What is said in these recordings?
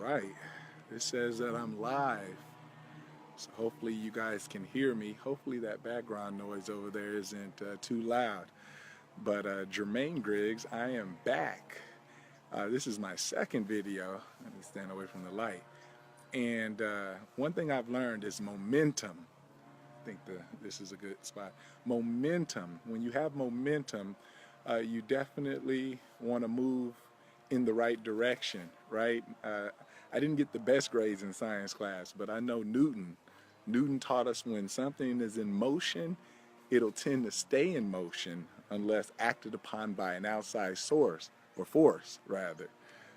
right. It says that I'm live. So hopefully you guys can hear me. Hopefully that background noise over there isn't too loud. But Jermaine Griggs, I am back. This is my second video. Let me stand away from the light. And one thing I've learned is momentum. I think this is a good spot. Momentum. When you have momentum, you definitely want to move in the right direction, right? I didn't get the best grades in science class, but I know Newton. Newton taught us when something is in motion, it'll tend to stay in motion unless acted upon by an outside source, or force rather.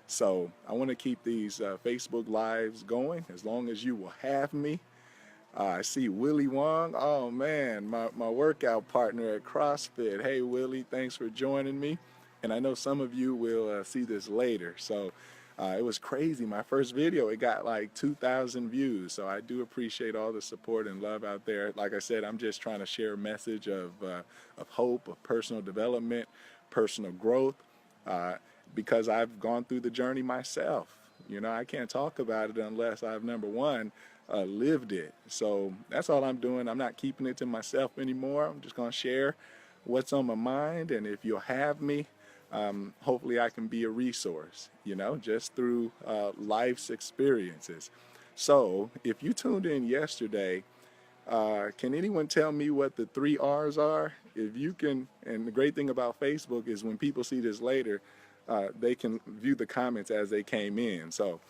So I want to keep these Facebook lives going as long as you will have me. I see Willie Wong. Oh man, my workout partner at CrossFit. Hey Willie, thanks for joining me. And I know some of you will see this later. So it was crazy. My first video, it got like 2,000 views. So I do appreciate all the support and love out there. Like I said, I'm just trying to share a message of hope, of personal development, personal growth, because I've gone through the journey myself. You know, I can't talk about it unless I've, number one, lived it. So that's all I'm doing. I'm not keeping it to myself anymore. I'm just going to share what's on my mind. And if you'll have me, hopefully I can be a resource, you know, just through life's experiences. So if you tuned in yesterday, can anyone tell me what the 3 R's are? If you can, and the great thing about Facebook is when people see this later, they can view the comments as they came in. So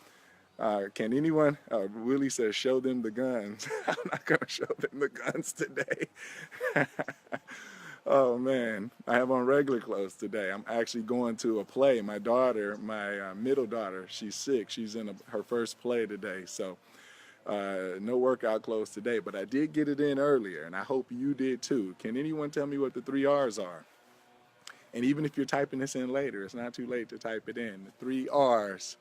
can anyone, Willie says, show them the guns. I'm not going to show them the guns today. Oh man, I have on regular clothes today. I'm actually going to a play. My daughter, my middle daughter, she's 6. She's in her first play today. So no workout clothes today, but I did get it in earlier, and I hope you did too. Can anyone tell me what the 3 R's are? And even if you're typing this in later, it's not too late to type it in. The 3 R's.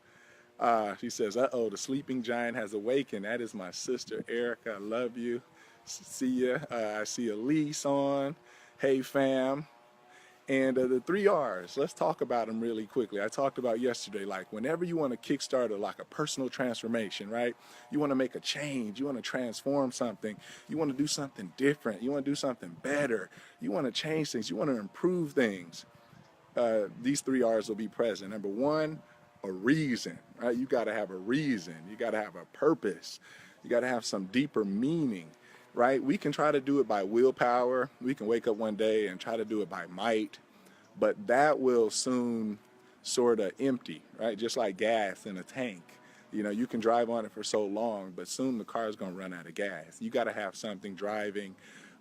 She says, uh-oh, the sleeping giant has awakened. That is my sister, Erica. I love you. See ya. I see Elise on. Hey, fam. And the 3 R's, let's talk about them really quickly. I talked about yesterday, like whenever you want to kickstart like a personal transformation, right? You want to make a change. You want to transform something. You want to do something different. You want to do something better. You want to change things. You want to improve things. These 3 R's will be present. Number one, a reason, right? You got to have a reason. You got to have a purpose. You got to have some deeper meaning, right? We can try to do it by willpower. We can wake up one day and try to do it by might, but that will soon sort of empty, right? Just like gas in a tank. You know, you can drive on it for so long, but soon the car is going to run out of gas. You got to have something driving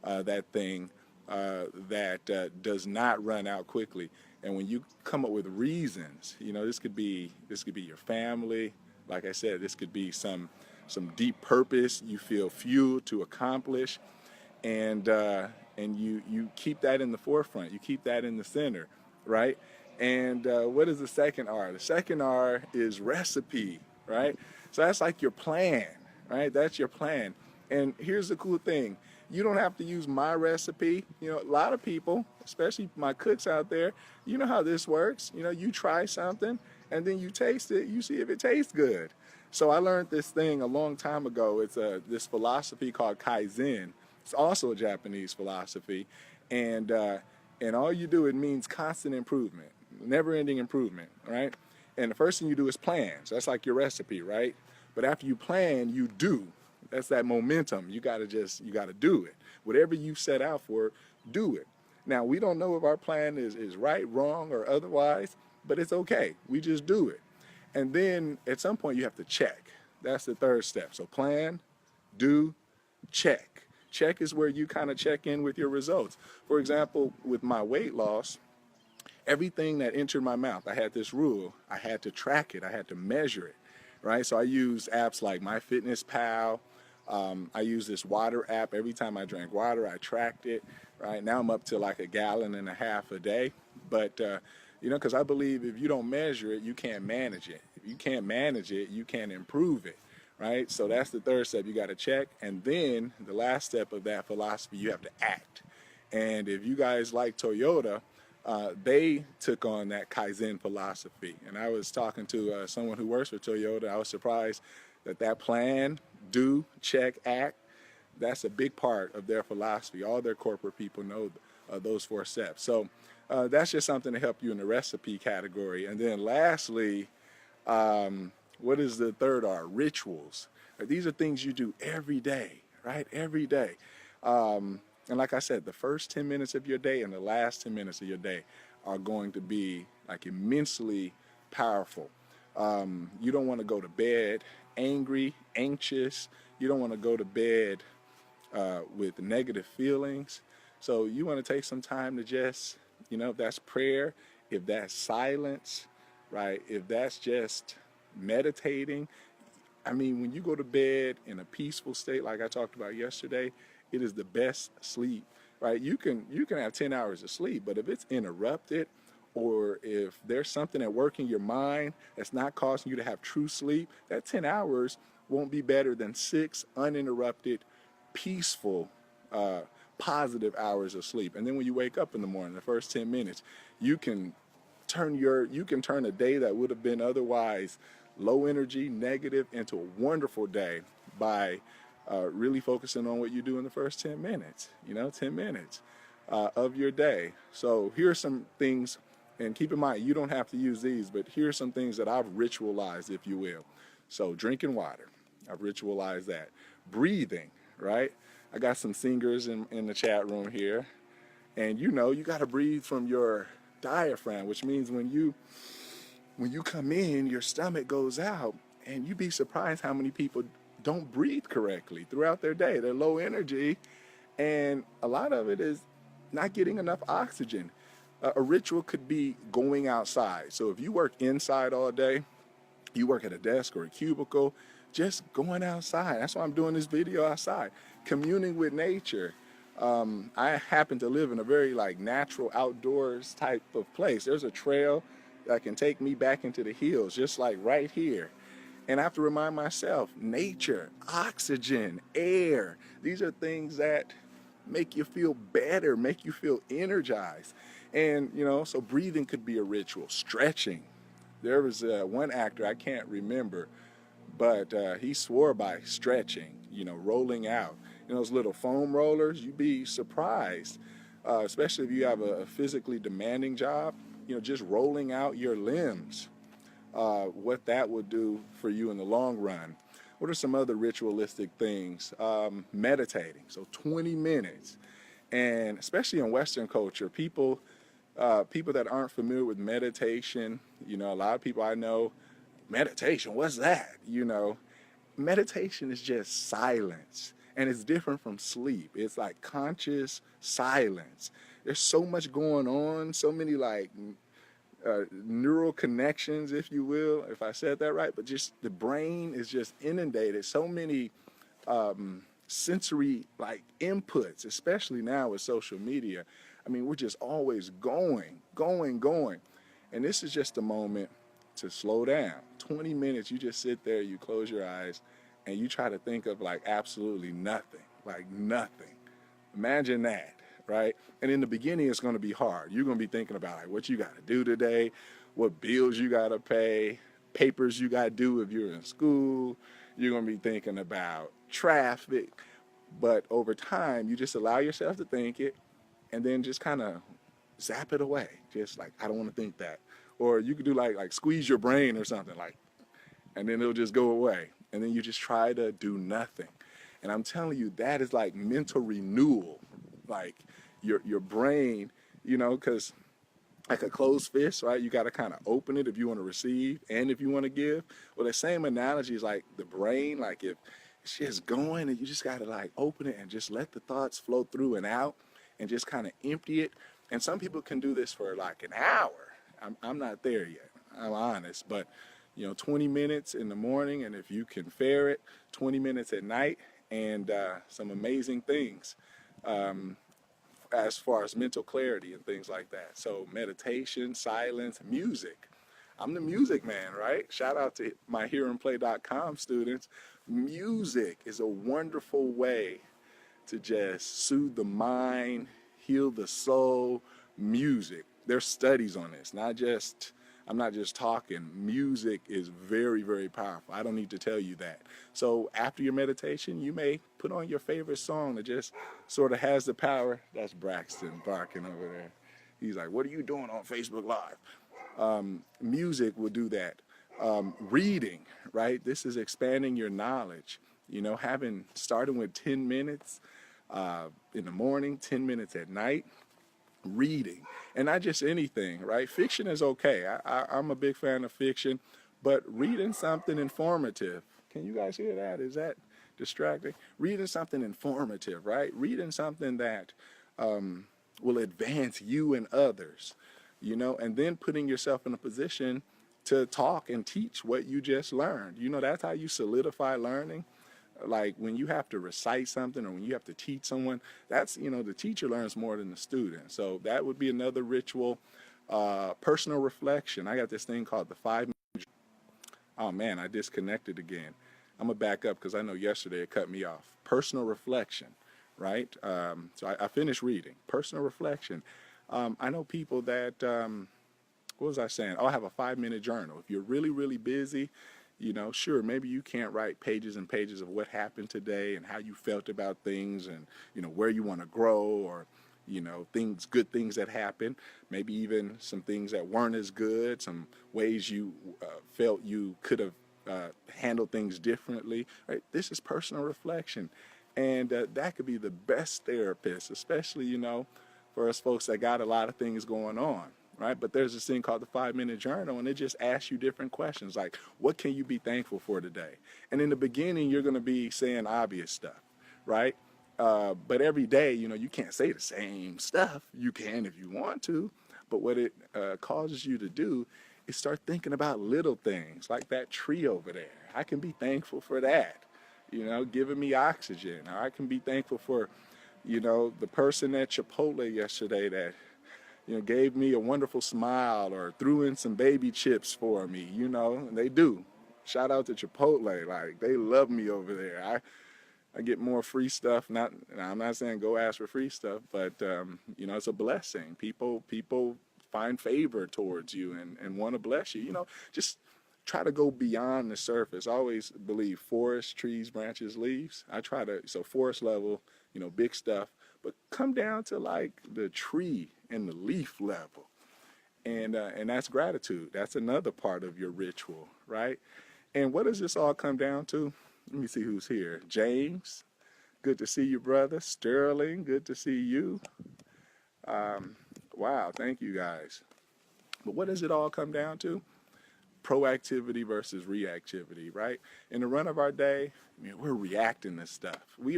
that thing that does not run out quickly. And when you come up with reasons, you know, this could be your family. Like I said, this could be some deep purpose you feel fueled to accomplish, and you keep that in the forefront. You keep that in the center, right? And what is the second R? The second R is recipe, right? So that's like your plan, right? That's your plan. And here's the cool thing. You don't have to use my recipe. You know, a lot of people, especially my cooks out there, you know how this works. You know, you try something and then you taste it, you see if it tastes good. So I learned this thing a long time ago. It's this philosophy called Kaizen. It's also a Japanese philosophy. And all you do, it means constant improvement, never-ending improvement, right? And the first thing you do is plan. So that's like your recipe, right? But after you plan, you do. That's that momentum. You got to do it. Whatever you set out for, do it. Now, we don't know if our plan is right, wrong, or otherwise, but it's okay. We just do it. And then at some point you have to check. That's the third step. So plan, do, check. Check is where you kind of check in with your results. For example, with my weight loss, everything that entered my mouth, I had this rule. I had to track it. I had to measure it, right? So I use apps like MyFitnessPal. I use this water app. Every time I drank water, I tracked it, right? Now I'm up to like 1.5 gallons a day. But, you know, because I believe if you don't measure it, you can't manage it. If you can't manage it, you can't improve it, right? So that's the third step. You got to check. And then the last step of that philosophy, you have to act. And if you guys like Toyota, they took on that Kaizen philosophy. And I was talking to someone who works for Toyota. I was surprised that plan, do, check, act, that's a big part of their philosophy. All their corporate people know those 4 steps. So that's just something to help you in the recipe category. And then lastly, what is the third R? Rituals. These are things you do every day, right? Every day. And like I said, the first 10 minutes of your day and the last 10 minutes of your day are going to be like immensely powerful. You don't want to go to bed angry, anxious. You don't want to go to bed with negative feelings. So you want to take some time to just, if that's prayer, if that's silence, right? If that's just meditating. I mean, when you go to bed in a peaceful state, like I talked about yesterday, it is the best sleep, right? You can have 10 hours of sleep, but if it's interrupted, or if there's something at work in your mind that's not causing you to have true sleep, that 10 hours won't be better than 6 uninterrupted, peaceful, positive hours of sleep. And then when you wake up in the morning, the first 10 minutes, you can turn a day that would have been otherwise low energy, negative, into a wonderful day by really focusing on what you do in the first 10 minutes, 10 minutes of your day. So here are some things, and keep in mind, you don't have to use these, but here are some things that I've ritualized, if you will. So drinking water, I've ritualized that. Breathing, right? I got some singers in the chat room here, and you got to breathe from your diaphragm, which means when you come in, your stomach goes out, and you'd be surprised how many people don't breathe correctly throughout their day. They're low energy, and a lot of it is not getting enough oxygen. A ritual could be going outside. So if you work inside all day, you work at a desk or a cubicle, just going outside. That's why I'm doing this video outside, communing with nature. I happen to live in a very natural outdoors type of place. There's a trail that can take me back into the hills, just like right here. And I have to remind myself, nature, oxygen, air, these are things that make you feel better, make you feel energized. And, so breathing could be a ritual. Stretching. There was one actor, I can't remember, but he swore by stretching, rolling out. Those little foam rollers, you'd be surprised, especially if you have a physically demanding job, just rolling out your limbs, what that would do for you in the long run. What are some other ritualistic things? Meditating, so 20 minutes. And especially in Western culture, people that aren't familiar with meditation, a lot of people I know, meditation, what's that? Meditation is just silence, and it's different from sleep. It's like conscious silence. There's so much going on, so many neural connections, if you will, if I said that right, but just the brain is just inundated. So many sensory inputs, especially now with social media. I mean, we're just always going. And this is just a moment to slow down. 20 minutes, you just sit there, you close your eyes, and you try to think of absolutely nothing, nothing. Imagine that, right? And in the beginning, it's going to be hard. You're going to be thinking about what you got to do today, what bills you got to pay, papers you got to do if you're in school. You're going to be thinking about traffic. But over time, you just allow yourself to think it, and then just kind of zap it away. Just I don't want to think that. Or you could do like squeeze your brain or something and then it'll just go away. And then you just try to do nothing. And I'm telling you, that is mental renewal. Your brain, because like a closed fist, right? You got to kind of open it if you want to receive and if you want to give. Well, the same analogy is the brain. If it's just going, and you just got to open it and just let the thoughts flow through and out and just kind of empty it. And some people can do this for an hour. I'm not there yet, I'm honest, but 20 minutes in the morning, and if you can fare it, 20 minutes at night, and some amazing things as far as mental clarity and things like that. So meditation, silence, music. I'm the music man, right? Shout out to my hearandplay.com students. Music is a wonderful way to just soothe the mind, heal the soul. Music. There's studies on this, not just, I'm not just talking. Music is very, very powerful. I don't need to tell you that. So after your meditation, you may put on your favorite song that just sort of has the power. That's Braxton barking over there. He's like, what are you doing on Facebook Live? Music will do that. Reading, right? This is expanding your knowledge. You know, starting with 10 minutes in the morning, 10 minutes at night, reading, and not just anything, right? Fiction is okay. I'm a big fan of fiction, but reading something informative. Can you guys hear that? Is that distracting? Reading something informative, right? Reading something that will advance you and others, you know, and then putting yourself in a position to talk and teach what you just learned. You know, that's how you solidify learning. Like when you have to recite something or when you have to teach someone, that's, you know, the teacher learns more than the student. So that would be another ritual. Personal reflection. I got this thing called the 5 minute. Oh man, I disconnected again. I'm gonna back up because I know yesterday it cut me off. Personal reflection, right? So I finished reading. Personal reflection. I know people that, what was I saying? Oh, I have a 5 minute journal. If you're really, really busy, you know, sure, maybe you can't write pages and pages of what happened today and how you felt about things and, you know, where you want to grow or, you know, things, good things that happen, maybe even some things that weren't as good, some ways you felt you could have handled things differently, right? This is personal reflection. And that could be the best therapist, especially, you know, for us folks that got a lot of things going on, right? But there's this thing called the 5 minute journal, and it just asks you different questions like, what can you be thankful for today? And in the beginning, you're going to be saying obvious stuff, right? But every day, you know, you can't say the same stuff. You can if you want to, but what it causes you to do is start thinking about little things like that tree over there. I can be thankful for that, you know, giving me oxygen. Or I can be thankful for, you know, the person at Chipotle yesterday that, you know, gave me a wonderful smile or threw in some baby chips for me, you know, and they do. Shout out to Chipotle. Like, they love me over there. I get more free stuff. Not, I'm not saying go ask for free stuff, but, you know, it's a blessing. People find favor towards you and want to bless you. You know, just try to go beyond the surface. I always believe forest, trees, branches, leaves. I try to, so forest level, you know, big stuff, but come down to like the tree and the leaf level. And that's gratitude. That's another part of your ritual, right? And what does this all come down to? Let me see who's here. James, good to see you, brother. Sterling, good to see you. Wow, thank you guys. But what does it all come down to? Proactivity versus reactivity, right? In the run of our day, I mean, we're reacting to stuff. We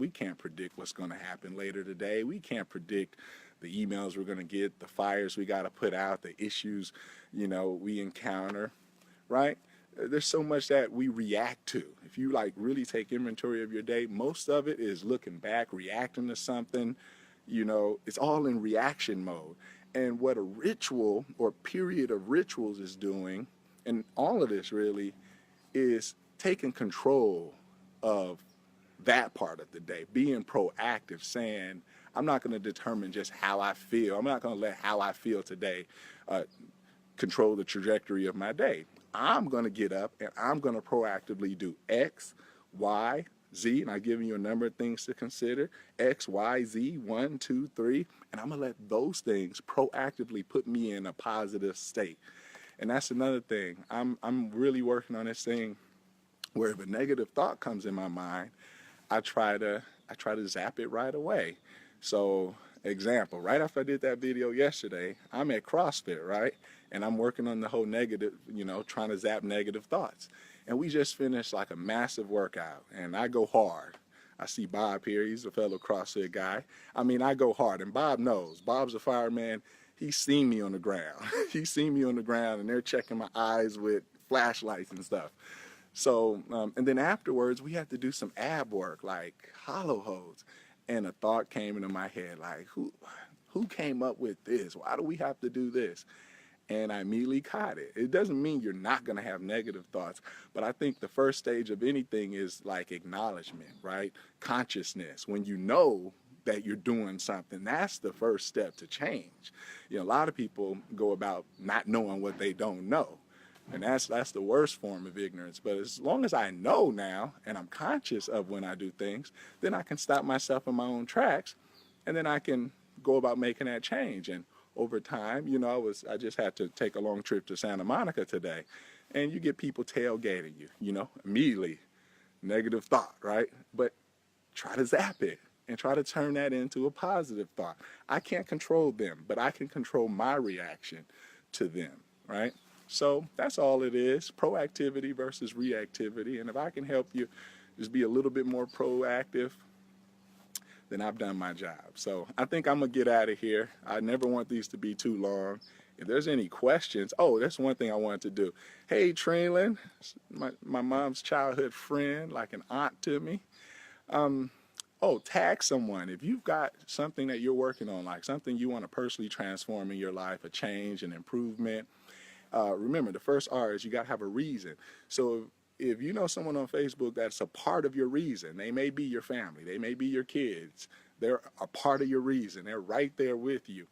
can't predict what's going to happen later today. We can't predict the emails we're going to get, the fires we got to put out, the issues, you know, we encounter, right? There's so much that we react to. If you like really take inventory of your day, most of it is looking back, reacting to something, you know, it's all in reaction mode. And what a ritual or period of rituals is doing, and all of this really, is taking control of that part of the day, being proactive, saying, I'm not going to determine just how I feel. I'm not going to let how I feel today control the trajectory of my day. I'm going to get up and I'm going to proactively do X, Y, Z, and I've given you a number of things to consider, X, Y, Z, 1, 2, 3, and I'm going to let those things proactively put me in a positive state. And that's another thing. I'm really working on this thing where if a negative thought comes in my mind, I try to zap it right away. So, example, right after I did that video yesterday, I'm at CrossFit, right? And I'm working on the whole negative, you know, trying to zap negative thoughts. And we just finished like a massive workout, and I go hard. I see Bob here. He's a fellow CrossFit guy. I mean, I go hard, and Bob knows. Bob's a fireman. He's seen me on the ground. He's seen me on the ground, and they're checking my eyes with flashlights and stuff. So, and then afterwards, we had to do some ab work, like hollow holds. And a thought came into my head, like, who came up with this? Why do we have to do this? And I immediately caught it. It doesn't mean you're not going to have negative thoughts, but I think the first stage of anything is like acknowledgement, right? Consciousness. When you know that you're doing something. That's the first step to change. You know, a lot of people go about not knowing what they don't know. And that's the worst form of ignorance. But as long as I know now and I'm conscious of when I do things, then I can stop myself in my own tracks, and then I can go about making that change. And over time, you know, I just had to take a long trip to Santa Monica today, and you get people tailgating you, you know, immediately, negative thought, right? But try to zap it and try to turn that into a positive thought. I can't control them, but I can control my reaction to them, right? So that's all it is, proactivity versus reactivity. And if I can help you just be a little bit more proactive, then I've done my job. So I think I'm going to get out of here. I never want these to be too long. If there's any questions, oh, that's one thing I wanted to do. Hey, Trilyn, my mom's childhood friend, like an aunt to me. Oh, tag someone. If you've got something that you're working on, like something you want to personally transform in your life, a change, an improvement, remember, the first R is you got to have a reason. So if you know someone on Facebook that's a part of your reason, they may be your family, they may be your kids, they're a part of your reason, they're right there with you.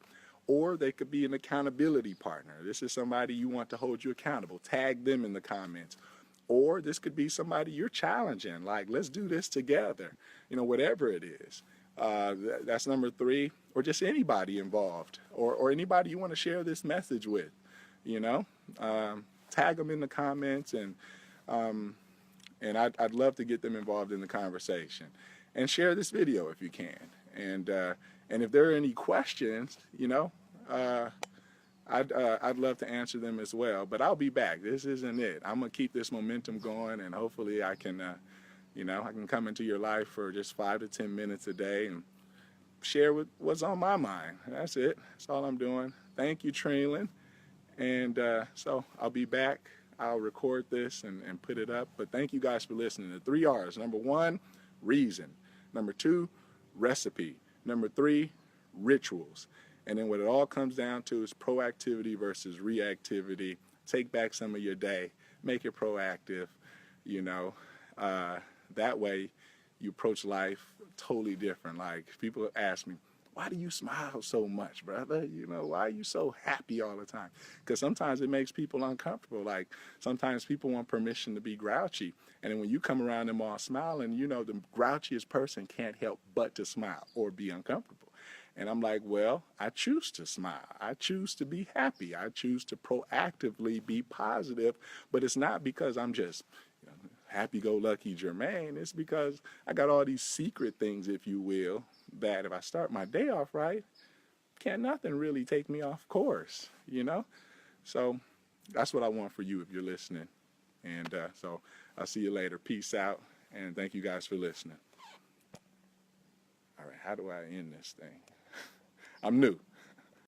Or they could be an accountability partner. This is somebody you want to hold you accountable. Tag them in the comments. Or this could be somebody you're challenging, like, let's do this together, you know, whatever it is. That's number 3. Or just anybody involved, or anybody you want to share this message with, you know. Tag them in the comments, and I'd love to get them involved in the conversation. And share this video if you can. And if there are any questions, you know, I'd love to answer them as well. But I'll be back. This isn't it. I'm gonna keep this momentum going, and hopefully I can, you know, I can come into your life for just 5 to 10 minutes a day and share what's on my mind. That's it. That's all I'm doing. Thank you, Trilyn. And so I'll be back. I'll record this and put it up. But thank you guys for listening. The 3 R's. Number 1, reason. Number 2, recipe. Number 3, rituals. And then what it all comes down to is proactivity versus reactivity. Take back some of your day. Make it proactive. You know, that way you approach life totally different. Like, people ask me, why do you smile so much, brother? You know, why are you so happy all the time? Because sometimes it makes people uncomfortable. Like, sometimes people want permission to be grouchy. And then when you come around them all smiling, you know, the grouchiest person can't help but to smile or be uncomfortable. And I'm like, well, I choose to smile. I choose to be happy. I choose to proactively be positive. But it's not because I'm just, you know, happy-go-lucky Jermaine. It's because I got all these secret things, if you will, that if I start my day off right, can't nothing really take me off course, you know? So that's what I want for you if you're listening. And so I'll see you later. Peace out, and thank you guys for listening. All right, how do I end this thing? I'm new.